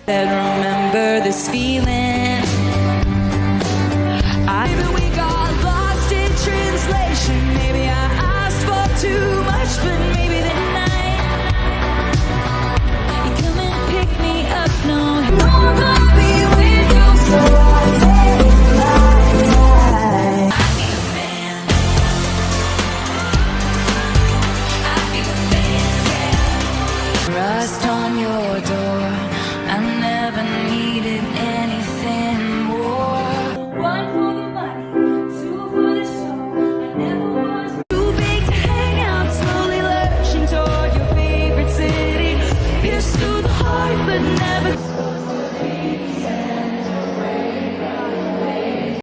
That remember this feeling. Maybe we got lost in translation. Maybe I asked for too much, but maybe tonight you come and pick me up. No, I'll be with you for a day. I be the fan. I be the fan, yeah. Rust on your door. I never needed anything